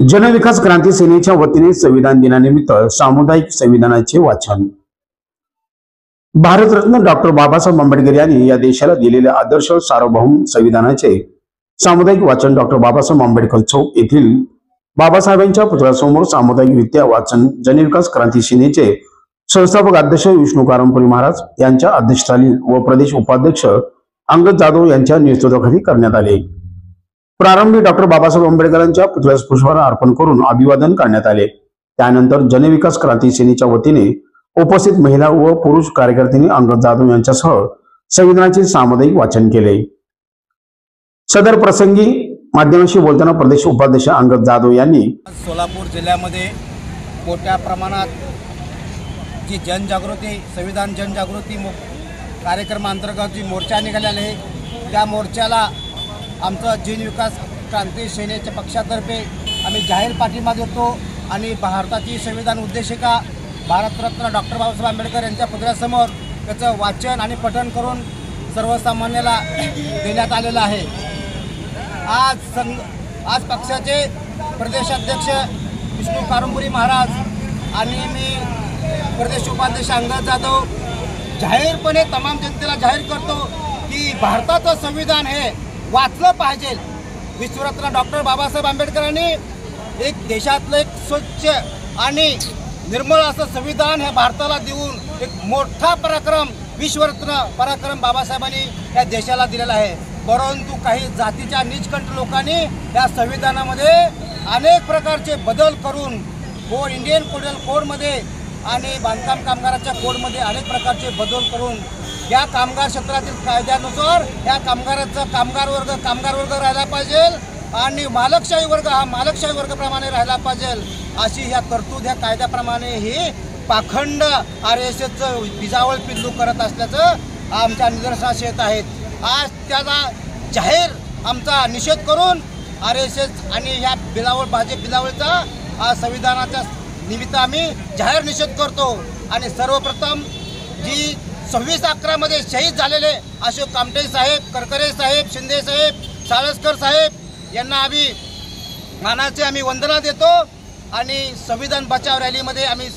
जनविकास क्रांती सेनेच्या वतीने संविधान दिनानिमित्त सामुदायिक संविधानाचे वाचन। भारतरत्न डॉक्टर बाबासाहेब आंबेडकर यांनी या देशाला दिलेले आदर्श सार्वभौम संविधानाचे सामुदायिक वाचन डॉक्टर बाबासाहेब आंबेडकर चौक येथील बाबासाहेबांच्या पुतळ्यासमोर सामुदायिकरित्या वाचन जनविकास क्रांती सेनेचे संस्थापक अध्यक्ष विष्णू कारंपुरी महाराज यांच्या अध्यक्षतेखाली व प्रदेश उपाध्यक्ष अंगद जाधव यांच्या नेतृत्वाखाली करण्यात आले। प्रारंभी डॉक्टर बाबासाहेब आंबेडकरांच्या पुतळ्यास पुष्पहार अर्पण करून अभिवादन करण्यात आले। त्यानंतर जनविकास क्रांती सेनेच्या वतीने उपस्थित महिला व पुरुष कार्यकर्त्यांनी अंगद जाधव यांच्यासह संविधानाचे सामुदायिक वाचन केले। सदर प्रसंगी माध्यमांशी बोलताना प्रदेश उपाध्यक्ष अंगद जाधव यांनी सोलापूर जिल्ह्यामध्ये मोठ्या प्रमाणात जी जनजागृती संविधान जनजागृती कार्यक्रमांतर्गत जी मोर्चा निघालेला आहे त्या मोर्चाला आमचं जनविकास क्रांती सेनेच्या पक्षातर्फे आम्ही जाहीर पाठिंबा देतो आणि भारताची संविधान उद्देशिका भारतरत्न डॉक्टर बाबासाहेब आंबेडकर यांच्या पुतळ्यासमोर त्याचं वाचन आणि पठण करून सर्वसामान्याला देण्यात आलेलं आहे। आज पक्षाचे प्रदेशाध्यक्ष विष्णू कारंपुरी महाराज आणि मी प्रदेश उपाध्यक्ष अंगद जाधव जाहीरपणे तमाम जनतेला जाहीर करतो की भारताचं संविधान हे वाचलं पाहिजे। विश्वरत्न डॉक्टर बाबासाहेब आंबेडकरांनी एक देशातलं एक स्वच्छ आणि निर्मळ असं संविधान हे भारताला देऊन एक मोठा पराक्रम विश्वरत्न पराक्रम बाबासाहेबांनी या देशाला दिलेला आहे। परंतु काही जातीच्या नीचकंठ लोकांनी या संविधानामध्ये अनेक प्रकारचे बदल करून इंडियन पोर्टल कोडमध्ये आणि बांधकाम कामगाराच्या कोडमध्ये अनेक प्रकारचे बदल करून या कामगार क्षेत्रातील कायद्यानुसार या कामगार वर्ग राहिला पाहिजे आणि मालकशाही वर्ग हा मालकशाही वर्गाप्रमाणे राहिला पाहिजे अशी ह्या तरतूद ह्या कायद्याप्रमाणे ही पाखंड RSSचं बिजावळ पिल्लू करत असल्याचं आमच्या निदर्शनास येत आहेत। आज त्याचा जाहीर आमचा निषेध करून RSS आणि ह्या बिलावळचा संविधानाच्या निमित्त आम्ही जाहीर निषेध करतो आणि सर्वप्रथम जी 26/11 मध्ये शहीद झालेले अशोक कामटे साहेब, करकरे साहेब, शिंदे साहेब, साळसकर साहेब यांना आम्ही मानाचे आम्ही वंदना देतो आणि संविधान बचाव रॅलीमध्ये आम्ही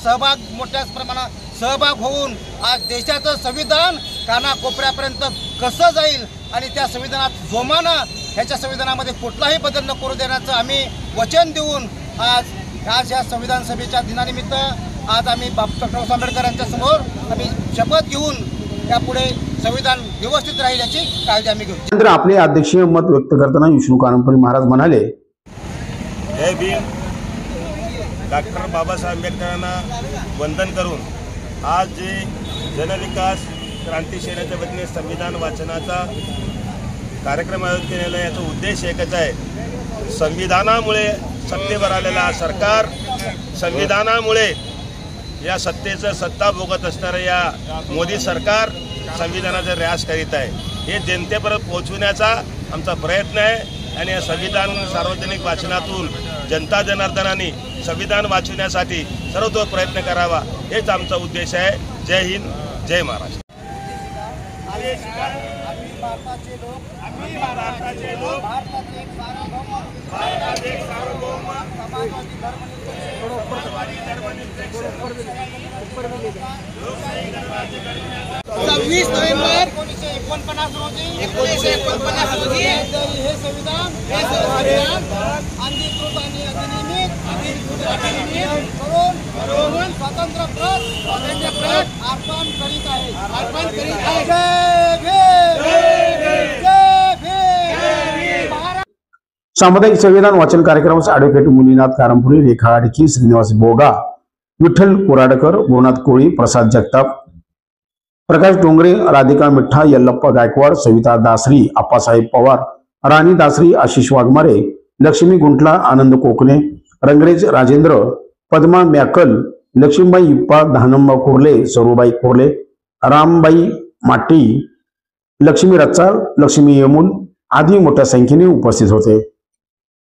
मोठ्या प्रमाणात सहभाग होऊन आज देशाचं संविधान कानाकोपऱ्यापर्यंत कसं जाईल आणि त्या संविधानात जोमानं ह्याच्या संविधानामध्ये कुठलाही बदल न करू देण्याचं आम्ही वचन देऊन आज या संविधान सभेच्या दिनानिमित्त आज आम्ही डॉक्टर आंबेडकर यांच्या समोर आम्ही शपथ घेऊन यापुढे संविधान व्यवस्थित राहील याची काळजी आम्ही घेऊ। नंतर आपले अध्यक्षीय मत व्यक्त करताना विष्णू कारंपुरी महाराज म्हणाले, जय भीम। डॉक्टर बाबासाहेब आंबेडकरांना वंदन करून आज जे जनविकास क्रांती सेनेच्या वतीने संविधान वाचनाचा कार्यक्रम आयोजित केलेला आहे याचा उद्देश एकच आहे। संविधानामुळे सत्तेवर आलेला सरकार संविधानामुळे या सत्तेचं सत्ता भोगत असणारं या मोदी सरकार संविधानाचा ऱ्यास करीत आहे। हे जनतेपर्यंत पोहोचवण्याचा आमचा प्रयत्न आहे आणि या संविधान सार्वजनिक वाचनातून जनता जनार्दनाने संविधान वाचवण्यासाठी सर्वतोवर प्रयत्न करावा हेच आमचा उद्देश आहे। जय हिंद, जय महाराष्ट्र। सव्वीस नोव्हेंबर 1949 रोजी हे संविधान अधिकृत आणि अधिनियमित करून स्वतंत्र प्रत अर्पण करीत आहे। सामुदायिक संविधान वाचन कार्यक्रमास ॲडव्होकेट मुनीनाथ कारंपुरी, रेखा आडकी, श्रीनिवास बोगा, विठ्ठल कोराडकर, गुरुनाथ कोळी, प्रसाद जगताप, प्रकाश डोंगरे, राधिका मिठ्ठा, यल्लप्पा गायकवाड, सविता दासरी, आप्पासाहेब पवार, राणी दासरी, आशिष वाघमारे, लक्ष्मी गुंटला, आनंद कोकणे, रंगरेज राजेंद्र, पद्मा म्याकल, लक्ष्मीबाई इप्पा, धानंबा कुर्ले, सरूबाई कुर्ले, रामबाई माटी, लक्ष्मी रच्चाळ, लक्ष्मी येमूल आदी मोठ्या संख्येने उपस्थित होते।